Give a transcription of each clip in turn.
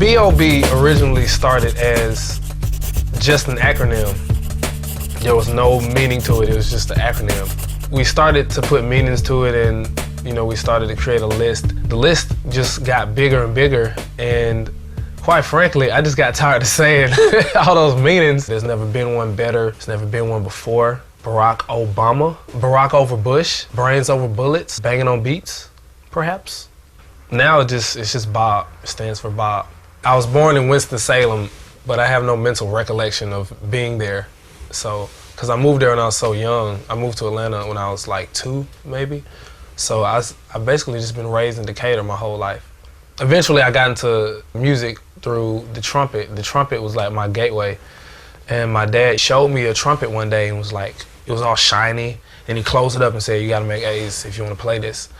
B.o.B originally started as just an acronym. There was no meaning to it, it was just an acronym. We started to put meanings to it, and we started to create a list. The list just got bigger and bigger, and quite frankly, I just got tired of saying all those meanings. There's never been one better, there's never been one before. Barack Obama, Barack over Bush, brains over bullets, banging on beats, perhaps. Now it's just Bob, it stands for Bob. I was born in Winston-Salem, but I have no mental recollection of being there. So, because I moved there when I was so young. I moved to Atlanta when I was like 2, maybe. So I've basically just been raised in Decatur my whole life. Eventually I got into music through the trumpet. The trumpet was like my gateway. And my dad showed me a trumpet one day and was like, it was all shiny, and he closed it up and said, you gotta make A's if you wanna play this.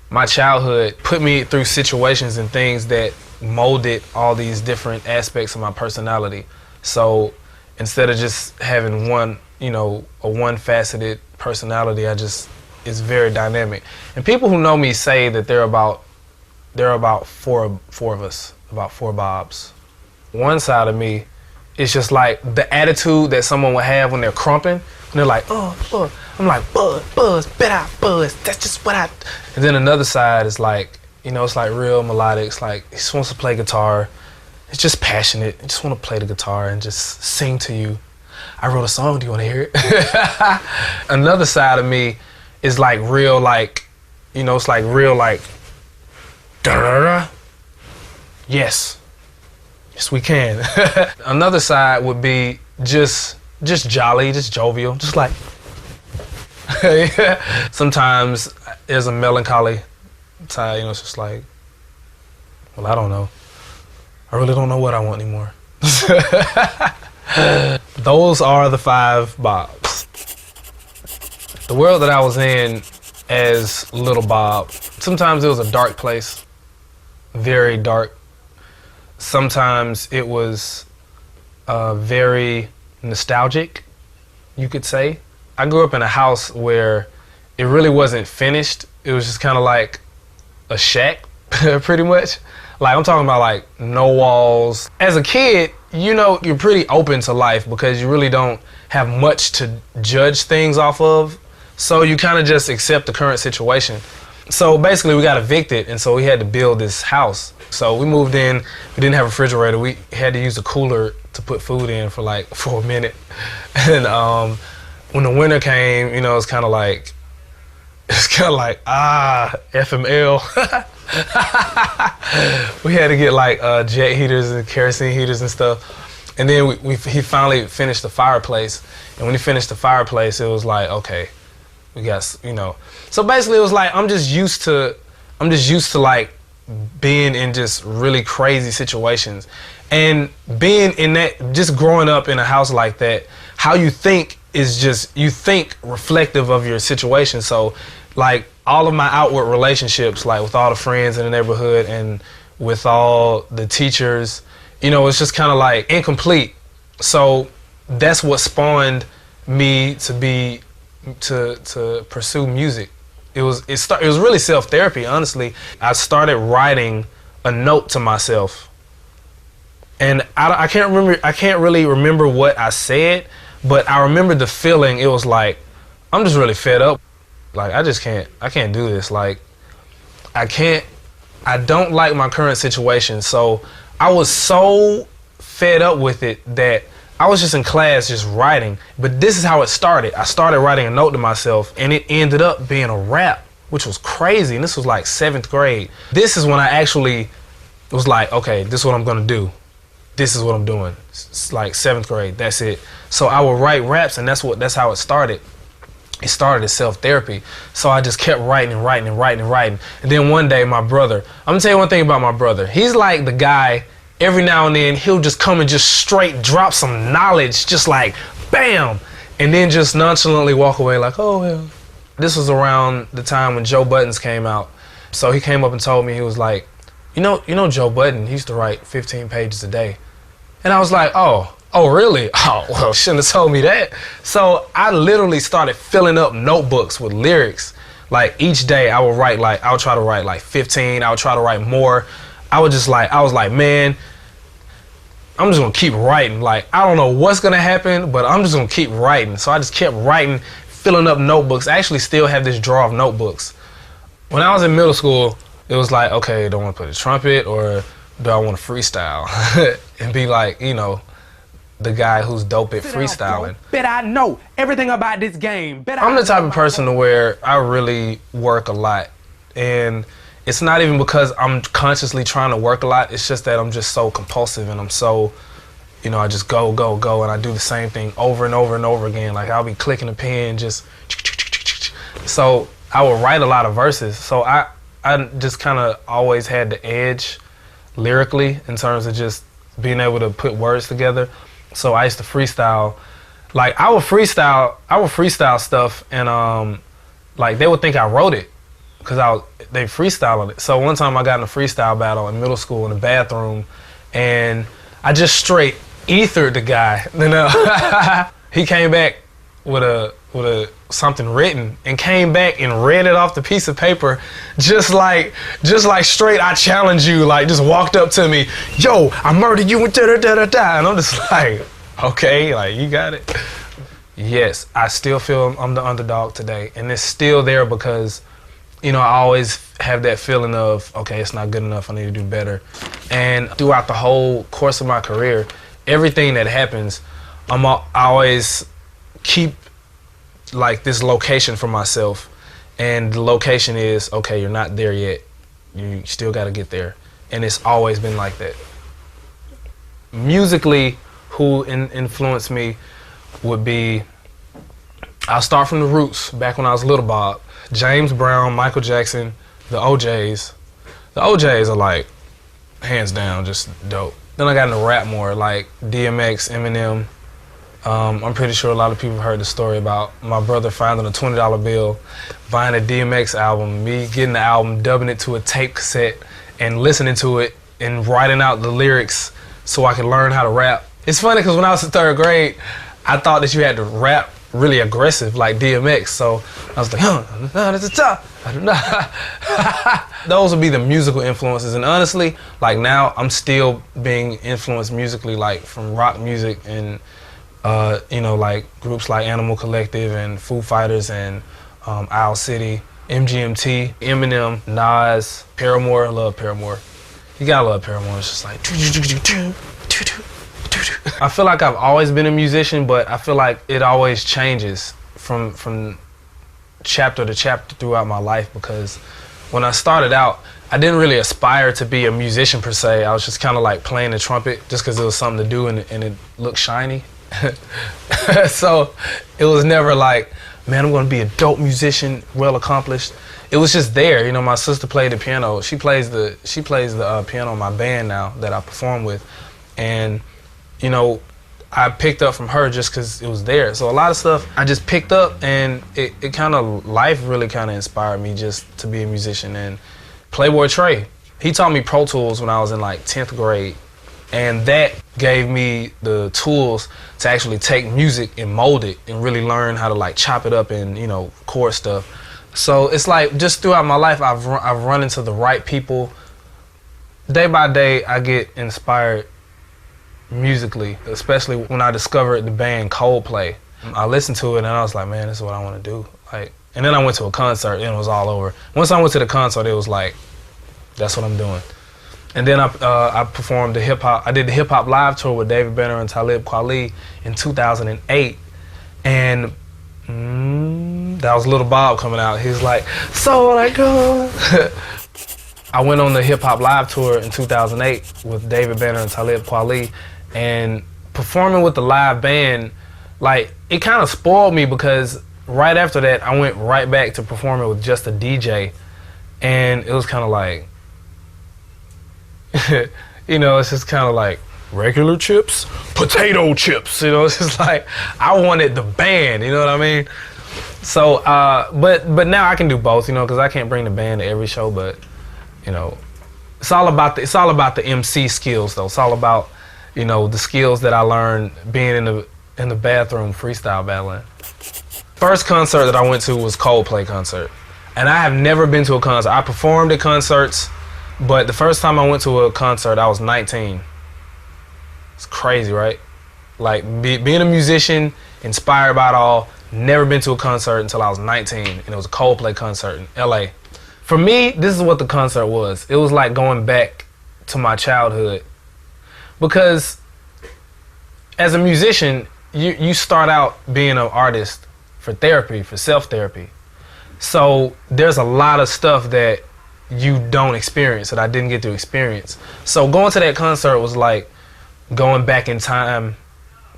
My childhood put me through situations and things that molded all these different aspects of my personality. So instead of just having one, a one-faceted personality, it's very dynamic. And people who know me say that there are about four of us, about 4 Bobs. One side of me is just like the attitude that someone would have when they're crumping. And they're like, oh, I'm like, buzz, bet out, buzz. That's just what I. And then another side is like, it's like real melodic. It's like he just wants to play guitar. It's just passionate. He just want to play the guitar and just sing to you. I wrote a song. Do you want to hear it? Another side of me is like real, it's like real, like, da-da-da. Yes we can. Another side would be just jolly, just jovial, just like. Sometimes there's a melancholy side, it's just like, well, I don't know. I really don't know what I want anymore. Those are the 5 Bobs. The world that I was in as little Bob, sometimes it was a dark place, very dark. Sometimes it was very nostalgic, you could say. I grew up in a house where it really wasn't finished. It was just kind of like a shack, pretty much. Like, I'm talking about like no walls. As a kid, you're pretty open to life because you really don't have much to judge things off of. So you kind of just accept the current situation. So basically we got evicted, and so we had to build this house. So we moved in, we didn't have a refrigerator. We had to use a cooler to put food in for a minute. And when the winter came, it's kind of like, FML. We had to get like jet heaters and kerosene heaters and stuff. And then he finally finished the fireplace. And when he finished the fireplace, it was like, okay, we got, So basically it was like, I'm just used to like being in just really crazy situations. And being in that, just growing up in a house like that, how you think is just, you think reflective of your situation. So like all of my outward relationships, like with all the friends in the neighborhood and with all the teachers, it's just kind of like incomplete. So that's what spawned me to pursue music. It was really self-therapy, honestly. I started writing a note to myself. And I can't really remember what I said, but I remember the feeling. It was like, I'm just really fed up. Like, I can't do this. Like, I don't like my current situation. So I was so fed up with it that I was just in class just writing. But this is how it started. I started writing a note to myself, and it ended up being a rap, which was crazy. And this was like 7th grade. This is when I actually was like, okay, this is what I'm gonna do. This is what I'm doing. It's like 7th grade, that's it. So I would write raps, and that's how it started. It started as self-therapy. So I just kept writing and writing and writing and writing. And then one day my brother, I'm gonna tell you one thing about my brother. He's like the guy, every now and then he'll just come and just straight drop some knowledge, just like bam, and then just nonchalantly walk away like, oh well. This was around the time when Joe Buttons came out. So he came up and told me, he was like, you know Joe Budden, he used to write 15 pages a day. And I was like, oh really? Oh, well, shouldn't have told me that. So I literally started filling up notebooks with lyrics. Like each day I would try to write like 15, I would try to write more. I was like, man, I'm just gonna keep writing. Like, I don't know what's gonna happen, but I'm just gonna keep writing. So I just kept writing, filling up notebooks. I actually still have this drawer of notebooks. When I was in middle school, it was like, okay, do I want to play the trumpet or do I want to freestyle and be like, you know, the guy who's dope at freestyling? Bet I know everything about this game. I'm the type of person to where I really work a lot, and it's not even because I'm consciously trying to work a lot. It's just that I'm just so compulsive, and I'm so, you know, I just go, and I do the same thing over and over and over again. Like, I'll be clicking a pen, just. So I would write a lot of verses. So I just kind of always had the edge lyrically in terms of just being able to put words together. So I used to freestyle. Like, I would freestyle stuff, and like, they would think I wrote it because they freestyling it. So one time I got in a freestyle battle in middle school in the bathroom, and I just straight ethered the guy. You know, he came back with something written and came back and read it off the piece of paper, just like straight, I challenge you, like, just walked up to me, yo, I murdered you, and da-da-da-da-da. And I'm just like, okay, like, you got it. Yes, I still feel I'm the underdog today, and it's still there because, you know, I always have that feeling of, okay, it's not good enough, I need to do better. And throughout the whole course of my career, everything that happens, I always keep like this location for myself, and the location is, okay, you're not there yet, you still got to get there. And it's always been like that. Musically, who influenced me would be, I'll start from the roots, back when I was Little Bob. James Brown, Michael Jackson, the OJs. The OJs are like, hands down, just dope. Then I got into rap more, like DMX, Eminem. I'm pretty sure a lot of people have heard the story about my brother finding a $20 bill, buying a DMX album, me getting the album, dubbing it to a tape cassette, and listening to it and writing out the lyrics so I could learn how to rap. It's funny because when I was in 3rd grade, I thought that you had to rap really aggressive like DMX, so I was like, those would be the musical influences. And honestly, like, now I'm still being influenced musically, like from rock music and you know, like groups like Animal Collective and Foo Fighters and Owl City, MGMT, Eminem, Nas, Paramore. I love Paramore. You gotta love Paramore. It's just like, I feel like I've always been a musician, but I feel like it always changes from chapter to chapter throughout my life, because when I started out, I didn't really aspire to be a musician per se. I was just kind of like playing the trumpet just because it was something to do and it looked shiny. So it was never like, man, I'm gonna be a dope musician, well accomplished. It was just there. You know, my sister played the piano. She plays the piano in my band now that I perform with, and you know, I picked up from her just because it was there. So a lot of stuff I just picked up, and it kind of, life really kind of inspired me just to be a musician. And Playboy Trey, he taught me Pro Tools when I was in like 10th grade. And that gave me the tools to actually take music and mold it and really learn how to like chop it up and, you know, chord stuff. So it's like, just throughout my life, I've run into the right people. Day by day, I get inspired musically, especially when I discovered the band Coldplay. I listened to it and I was like, man, this is what I want to do. Like, and then I went to a concert and it was all over. Once I went to the concert, it was like, that's what I'm doing. And then I performed the hip hop. I did the hip hop live tour with David Banner and Talib Kweli in 2008, and that was Little Bob coming out. He was like, "So when I go." I went on the hip hop live tour in 2008 with David Banner and Talib Kweli, and performing with the live band, like, it kind of spoiled me because right after that I went right back to performing with just a DJ, and it was kind of like, you know, it's just kind of like regular chips, potato chips, you know, it's just like, I wanted the band, you know what I mean? So, but now I can do both, you know, because I can't bring the band to every show, but, you know, it's all about the MC skills, though. It's all about, you know, the skills that I learned being in the bathroom freestyle battling. First concert that I went to was Coldplay concert, and I have never been to a concert. I performed at concerts, but the first time I went to a concert, I was 19. It's crazy, right? Like being a musician, inspired by it all. Never been to a concert until I was 19, and it was a Coldplay concert in LA. For me, this is what the concert was. It was like going back to my childhood, because as a musician, you start out being an artist for therapy, for self-therapy. So there's a lot of stuff that you don't experience, that I didn't get to experience. So going to that concert was like going back in time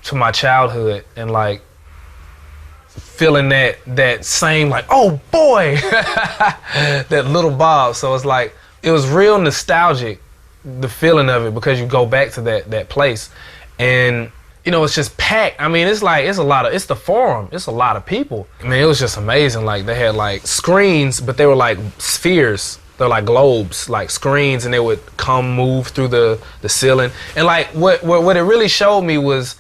to my childhood and like feeling that same like, oh boy, that little Bob. So it's like, it was real nostalgic, the feeling of it, because you go back to that place. And you know, it's just packed. I mean, it's the Forum. It's a lot of people. I mean, it was just amazing. Like, they had like screens, but they were like spheres. They're like globes, like screens, and they would move through the ceiling. And like, what it really showed me was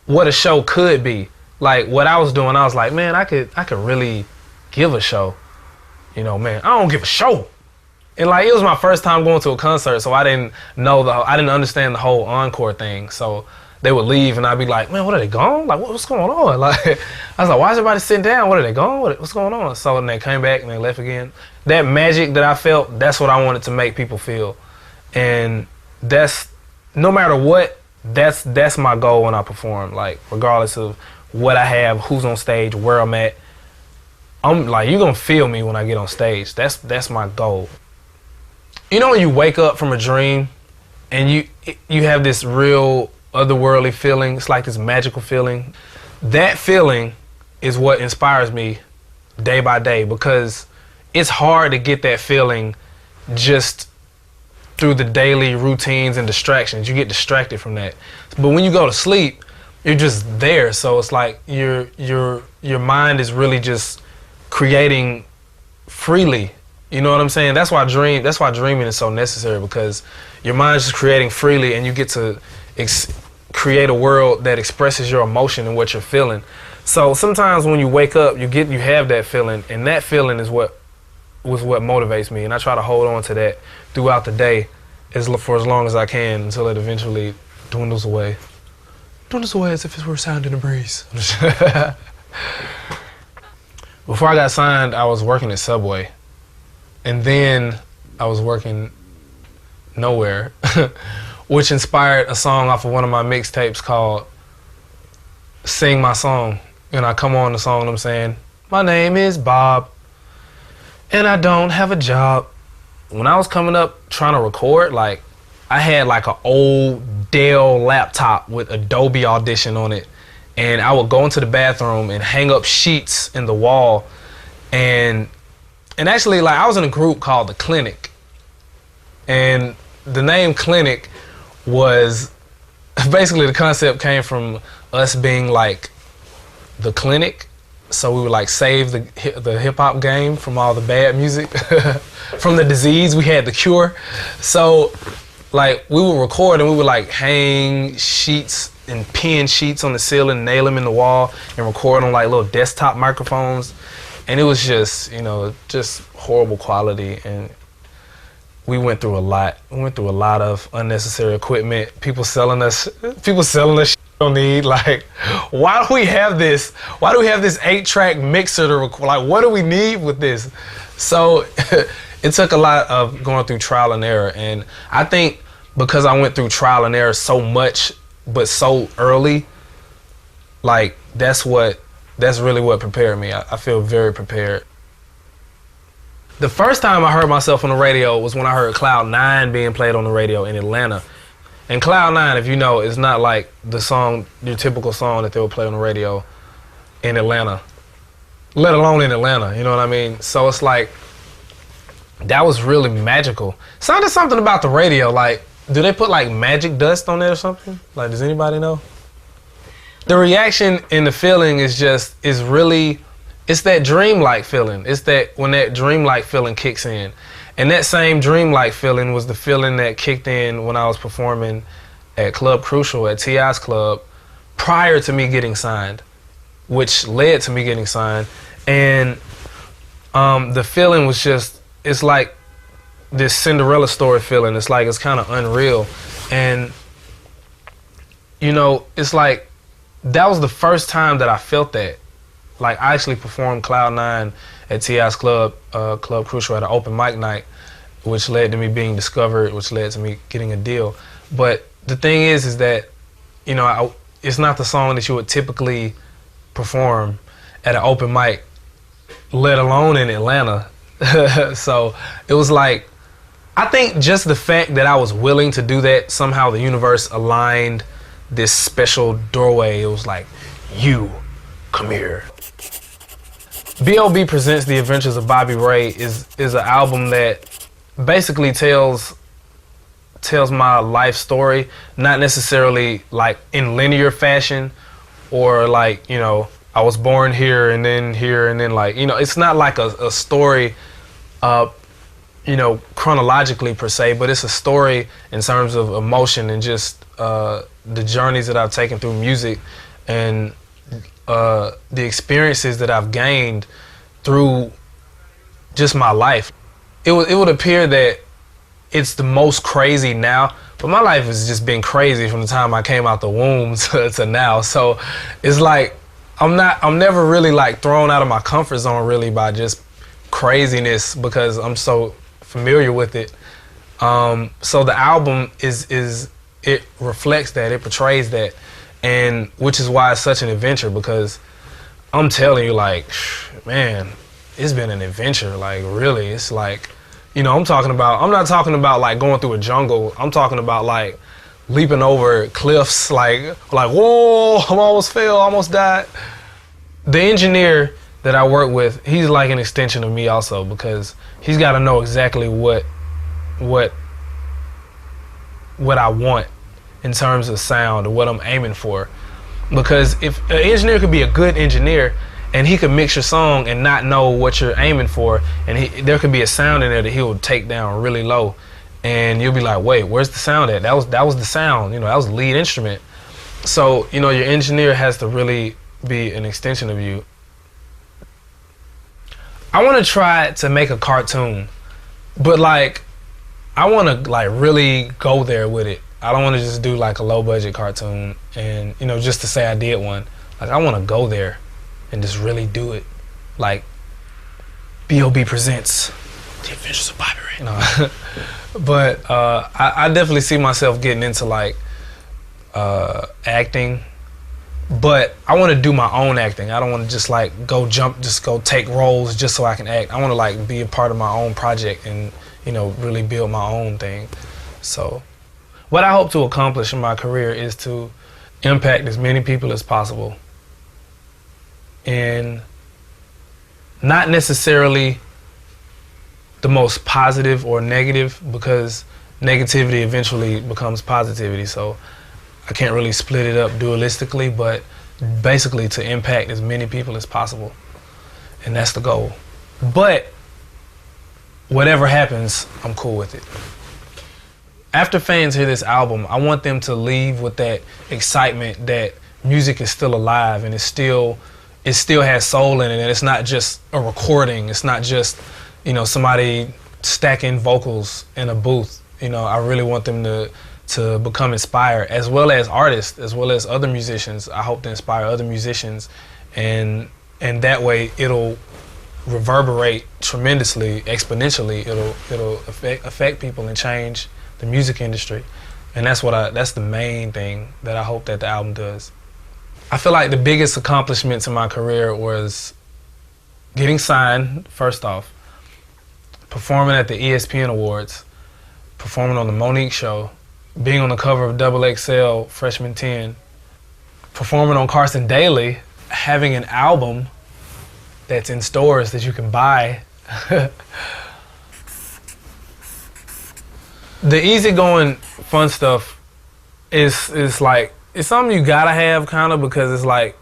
what a show could be. Like, what I was doing, I was like, man, I could really give a show. You know, man, I don't give a show. And like, it was my first time going to a concert, so I didn't understand the whole encore thing. So they would leave, and I'd be like, man, what, are they gone? Like, what's going on? Like, I was like, why is everybody sitting down? What, are they gone? What's going on? So then they came back and they left again. That magic that I felt, that's what I wanted to make people feel. And that's, no matter what, that's my goal when I perform. Like, regardless of what I have, who's on stage, where I'm at, I'm like, you're gonna feel me when I get on stage. That's my goal. You know when you wake up from a dream and you have this real otherworldly feeling, it's like this magical feeling. That feeling is what inspires me day by day, because it's hard to get that feeling just through the daily routines and distractions. You get distracted from that. But when you go to sleep, you're just there. So it's like your mind is really just creating freely. You know what I'm saying? That's why dreaming is so necessary, because your mind's just creating freely, and you get to create a world that expresses your emotion and what you're feeling. So sometimes when you wake up, you have that feeling, and that feeling is what motivates me, and I try to hold on to that throughout the day for as long as I can, until it eventually dwindles away. Dwindles away as if it were a sound in the breeze. Before I got signed, I was working at Subway, and then I was working nowhere, which inspired a song off of one of my mixtapes called Sing My Song. And I come on the song and I'm saying, my name is Bob, and I don't have a job. When I was coming up trying to record, like, I had like an old Dell laptop with Adobe Audition on it, and I would go into the bathroom and hang up sheets in the wall, and actually, like, I was in a group called The Clinic, and the name Clinic was basically, the concept came from us being like the clinic. So we would like save the hip hop game from all the bad music, from the disease. We had the cure. So like, we would record and we would like hang sheets and pin sheets on the ceiling, nail them in the wall, and record on like little desktop microphones. And it was just, you know, just horrible quality. And we went through a lot. We went through a lot of unnecessary equipment. People selling us shit we don't need. Like, why do we have this? Why do we have this 8-track mixer to record? Like, what do we need with this? So it took a lot of going through trial and error. And I think because I went through trial and error so much, but so early, like, that's really what prepared me. I feel very prepared. The first time I heard myself on the radio was when I heard Cloud 9 being played on the radio in Atlanta. And Cloud 9, if you know, is not like the song, your typical song that they would play on the radio in Atlanta, let alone in Atlanta, you know what I mean? So it's like, that was really magical. Sounded something about the radio, like, do they put like magic dust on it or something? Like, does anybody know? The reaction and the feeling is really, it's that dreamlike feeling. It's that when that dreamlike feeling kicks in. And that same dreamlike feeling was the feeling that kicked in when I was performing at Club Crucial, at T.I.'s club, prior to me getting signed, which led to me getting signed. And the feeling was just, it's like this Cinderella story feeling. It's like, it's kind of unreal. And you know, it's like, that was the first time that I felt that. Like, I actually performed Cloud 9 at T.I.'s Club, Club Crucial, at an open mic night, which led to me being discovered, which led to me getting a deal. But the thing is that, you know, it's not the song that you would typically perform at an open mic, let alone in Atlanta. So it was like, I think just the fact that I was willing to do that, somehow the universe aligned this special doorway. It was like, you, come here. B.o.B. Presents The Adventures of Bobby Ray is an album that basically tells my life story, not necessarily like in linear fashion, or like, you know, I was born here and then like, you know, it's not like a story, you know, chronologically per se, but it's a story in terms of emotion and just the journeys that I've taken through music and the experiences that I've gained through just my life. It would appear that it's the most crazy now, but my life has just been crazy from the time I came out the womb to now. So it's like, I'm never really like thrown out of my comfort zone really by just craziness because I'm so familiar with it. So the album it reflects that, it portrays that, and which is why it's such an adventure, because I'm telling you, like, man, it's been an adventure. Like, really, it's like, you know, I'm not talking about like going through a jungle. I'm talking about like leaping over cliffs, like whoa, I almost fell, almost died. The engineer that I work with, he's like an extension of me also, because he's got to know exactly what I want in terms of sound or what I'm aiming for. Because if an engineer could be a good engineer and he could mix your song and not know what you're aiming for, and there could be a sound in there that he'll take down really low, and you'll be like, wait, where's the sound at? That was the sound, you know, that was the lead instrument. So, you know, your engineer has to really be an extension of you. I want to try to make a cartoon, but like, I want to like really go there with it. I don't want to just do like a low budget cartoon and, you know, just to say I did one. Like, I want to go there and just really do it. Like, B.o.B. presents The Adventures of Bobby Ray. No. But I definitely see myself getting into like acting, but I want to do my own acting. I don't want to just like go take roles just so I can act. I want to like be a part of my own project and, you know, really build my own thing. So what I hope to accomplish in my career is to impact as many people as possible, and not necessarily the most positive or negative, because negativity eventually becomes positivity. So I can't really split it up dualistically, but basically to impact as many people as possible. And that's the goal. But whatever happens, I'm cool with it. After fans hear this album, I want them to leave with that excitement that music is still alive and it still has soul in it, and it's not just a recording. It's not just, you know, somebody stacking vocals in a booth. You know, I really want them to become inspired, as well as artists, as well as other musicians. I hope to inspire other musicians, and that way it'll reverberate tremendously, exponentially. It'll affect people and change the music industry, and that's the main thing that I hope that the album does. I feel like the biggest accomplishments in my career was getting signed, first off, performing at the ESPN Awards, performing on the Monique Show, being on the cover of XXL Freshman 10, performing on Carson Daly, having an album that's in stores that you can buy. The easygoing fun stuff is like, it's something you gotta have, kind of, because it's like,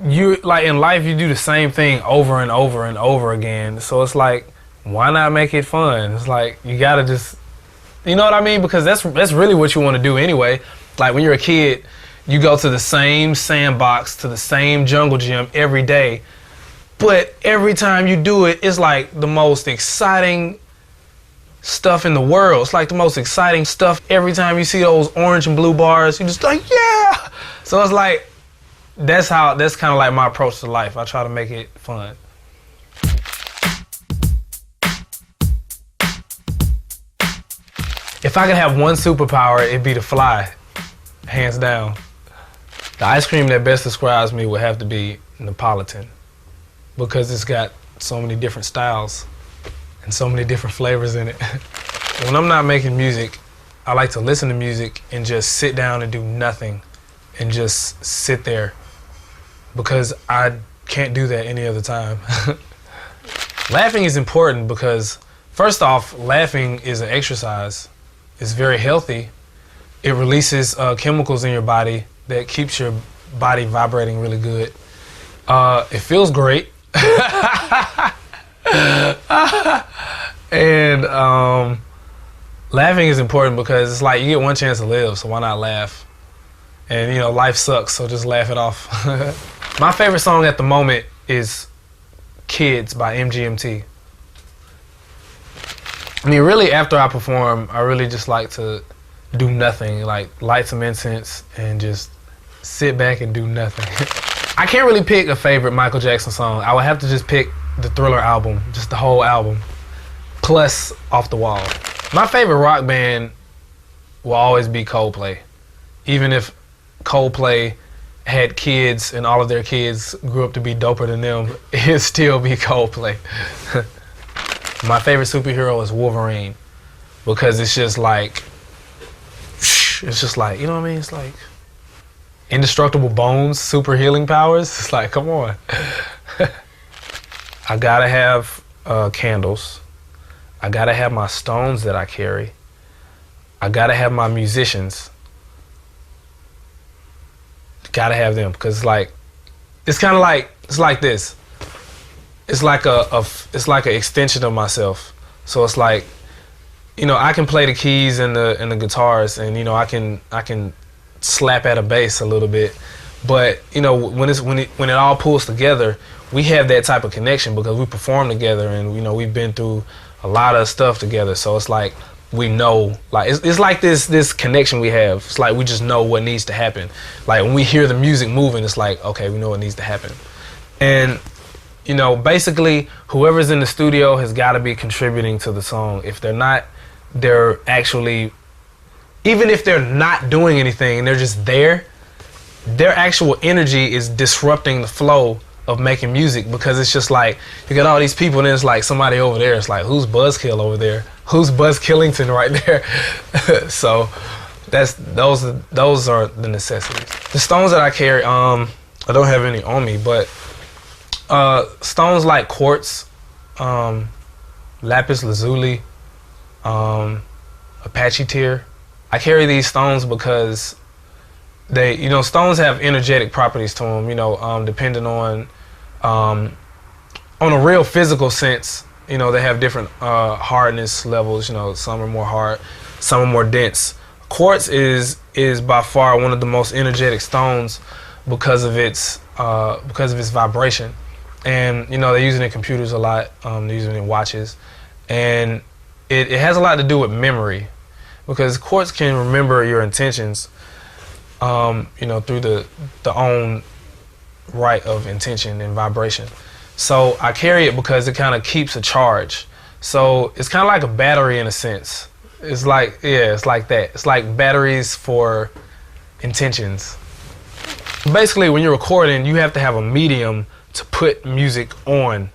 you like in life you do the same thing over and over and over again. So it's like, why not make it fun? It's like, you gotta just, you know what I mean? Because that's really what you want to do anyway. Like when you're a kid, you go to the same sandbox, to the same jungle gym every day, but every time you do it, it's like the most exciting stuff in the world. It's like the most exciting stuff. Every time you see those orange and blue bars, you're just like, yeah! So it's like, that's kind of like my approach to life. I try to make it fun. If I could have one superpower, it'd be to fly, hands down. The ice cream that best describes me would have to be Neapolitan, because it's got so many different styles and so many different flavors in it. When I'm not making music, I like to listen to music and just sit down and do nothing and just sit there, because I can't do that any other time. Laughing is important because, first off, laughing is an exercise. It's very healthy. It releases chemicals in your body that keeps your body vibrating really good. It feels great. And laughing is important because it's like you get one chance to live, so why not laugh? And you know, life sucks, so just laugh it off. My favorite song at the moment is Kids by MGMT. I mean, really, after I perform, I really just like to do nothing, like light some incense and just sit back and do nothing. I can't really pick a favorite Michael Jackson song. I would have to just pick the Thriller album, just the whole album, plus Off the Wall. My favorite rock band will always be Coldplay. Even if Coldplay had kids and all of their kids grew up to be doper than them, it'd still be Coldplay. My favorite superhero is Wolverine, because it's just like, you know what I mean? It's like indestructible bones, super healing powers. It's like, come on. I gotta have candles. I gotta have my stones that I carry. I gotta have my musicians. Gotta have them, because it's like, it's kind of like, it's like this. It's like it's like an extension of myself. So it's like, you know, I can play the keys and the guitars, and you know, I can slap at a bass a little bit, but you know, when it all pulls together, we have that type of connection because we perform together, and you know, we've been through a lot of stuff together. So it's like we know, like it's like this connection we have. It's like we just know what needs to happen. Like when we hear the music moving, it's like, okay, we know what needs to happen. And you know, basically, whoever's in the studio has got to be contributing to the song. If they're not, they're actually, even if they're not doing anything and they're just there, their actual energy is disrupting the flow of making music, because it's just like, you got all these people and then it's like somebody over there. It's like, who's Buzzkill over there? Who's Buzz Killington right there? So those are the necessities. The stones that I carry, I don't have any on me, but stones like Quartz, lapis lazuli, Apache tear. I carry these stones because they, you know, stones have energetic properties to them, you know, depending on a real physical sense. You know, they have different hardness levels. You know, some are more hard, some are more dense. Quartz is by far one of the most energetic stones because of its vibration. And you know, they're using it in computers a lot. They're using it in watches, and it has a lot to do with memory, because quartz can remember your intentions. You know, through the own right of intention and vibration. So I carry it because it kind of keeps a charge. So it's kind of like a battery in a sense. It's like, yeah, it's like that. It's like batteries for intentions. Basically, when you're recording, you have to have a medium to put music on.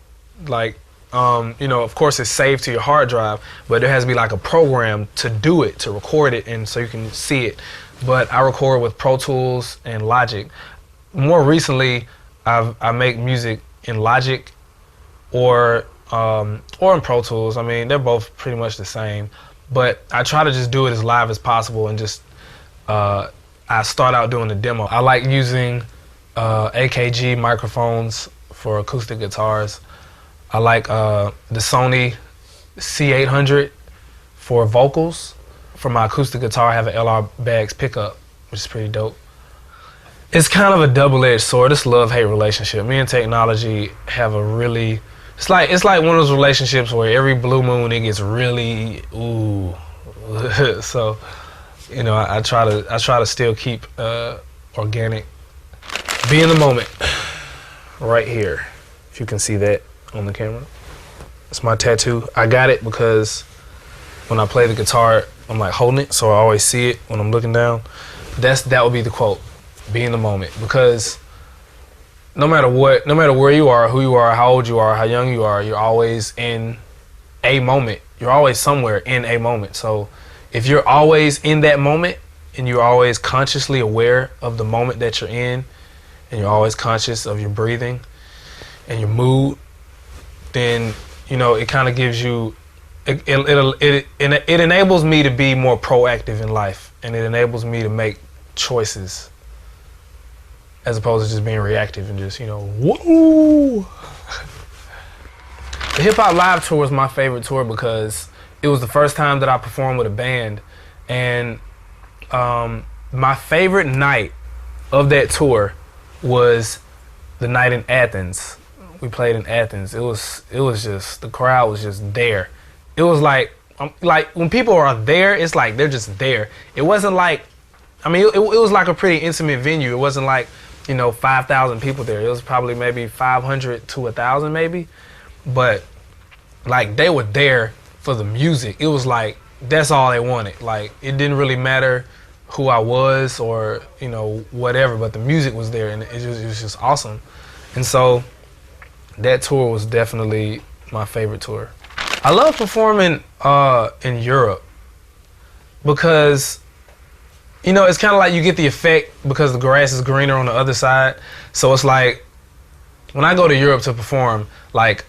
Like, you know, of course it's saved to your hard drive, but there has to be like a program to do it, to record it, and so you can see it. But I record with Pro Tools and Logic. More recently, I make music in Logic or in Pro Tools. I mean, they're both pretty much the same, but I try to just do it as live as possible, and just I start out doing a demo. I like using AKG microphones for acoustic guitars. I like the Sony C800 for vocals. For my acoustic guitar, I have an LR Baggs pickup, which is pretty dope. It's kind of a double-edged sword. It's a love-hate relationship. Me and technology have a really It's like one of those relationships where every blue moon it gets really ooh. So, you know, I try to still keep organic. Be in the moment. Right here. If you can see that on the camera. It's my tattoo. I got it because when I play the guitar, I'm like holding it, so I always see it when I'm looking down. That would be the quote. Be in the moment. Because no matter where you are, who you are, how old you are, how young you are, you're always in a moment. You're always somewhere in a moment. So if you're always in that moment and you're always consciously aware of the moment that you're in, and you're always conscious of your breathing and your mood, then, you know, it kind of gives you, it enables me to be more proactive in life, and it enables me to make choices as opposed to just being reactive and just, you know, woo. The Hip Hop Live tour was my favorite tour because it was the first time that I performed with a band, and my favorite night of that tour was the night in Athens. We played in Athens. It was just, the crowd was just there. It was like when people are there, it's like they're just there. It wasn't like, I mean, it was like a pretty intimate venue. It wasn't like, you know, 5,000 people there. It was probably maybe 500 to 1,000 maybe. But like they were there for the music. It was like, that's all they wanted. Like it didn't really matter who I was or, you know, whatever, but the music was there, and it was just awesome. And so that tour was definitely my favorite tour. I love performing in Europe because, you know, it's kind of like you get the effect because the grass is greener on the other side. So it's like when I go to Europe to perform, like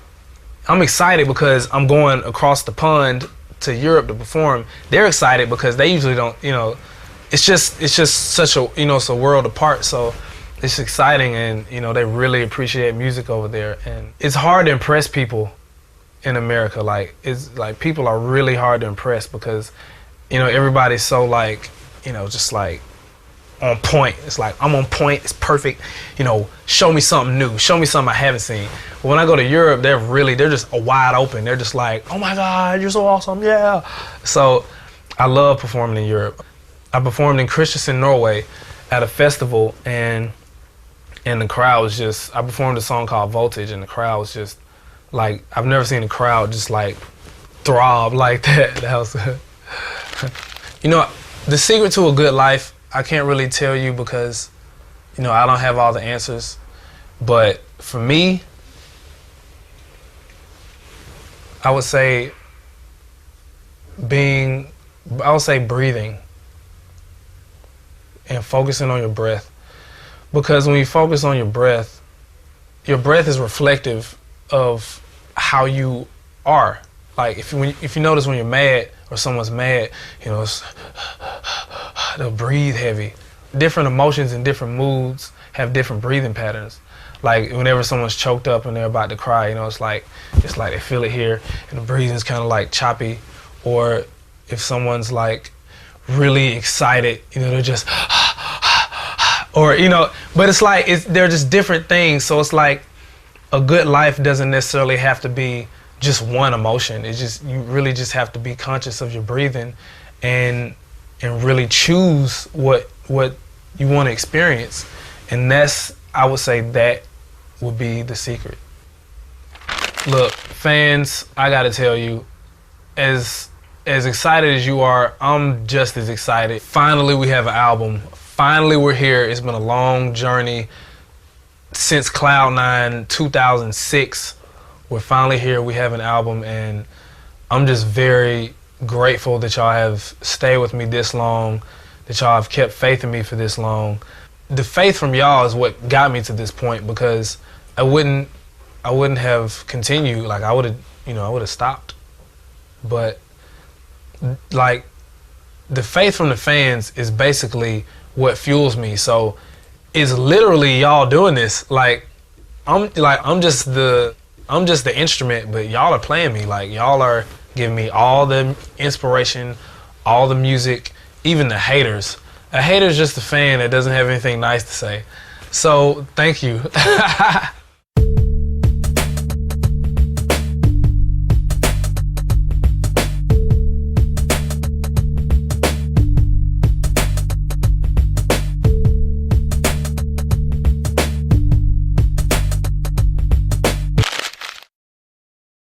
I'm excited because I'm going across the pond to Europe to perform. They're excited because they usually don't, you know, it's just such a, you know, it's a world apart. So it's exciting, and, you know, they really appreciate music over there. And it's hard to impress people in America. Like, it's like people are really hard to impress because, you know, everybody's so like, you know, just like on point. It's like, I'm on point, it's perfect, you know, show me something new, show me something I haven't seen. But when I go to Europe, they're just wide open. They're just like, oh my God, you're so awesome, yeah. So I love performing in Europe. I performed in Kristiansand, Norway at a festival, and the crowd was just, I performed a song called Voltage, and the crowd was just like, I've never seen a crowd just like throb like that. That was, you know, the secret to a good life, I can't really tell you because, you know, I don't have all the answers. But for me, I would say breathing and focusing on your breath. Because when you focus on your breath is reflective of how you are. Like if you notice when you're mad or someone's mad, you know, they'll breathe heavy. Different emotions and different moods have different breathing patterns. Like whenever someone's choked up and they're about to cry, you know, it's like they feel it here and the breathing's kind of like choppy. Or if someone's like really excited, you know, they're just, or, you know, but it's like, they're just different things. So it's like a good life doesn't necessarily have to be just one emotion. It's just, you really just have to be conscious of your breathing and really choose what you want to experience. And that's, I would say that would be the secret. Look, fans, I gotta tell you, as excited as you are, I'm just as excited. Finally, we have an album. Finally, we're here. It's been a long journey since Cloud9 2006. We're finally here. We have an album, and I'm just very grateful that y'all have stayed with me this long, that y'all have kept faith in me for this long. The faith from y'all is what got me to this point, because I wouldn't have continued. Like I would have stopped. But like the faith from the fans is basically what fuels me. So it's literally y'all doing this. Like I'm just the instrument, but y'all are playing me. Like y'all are giving me all the inspiration, all the music, even the haters. A hater's just a fan that doesn't have anything nice to say. So thank you.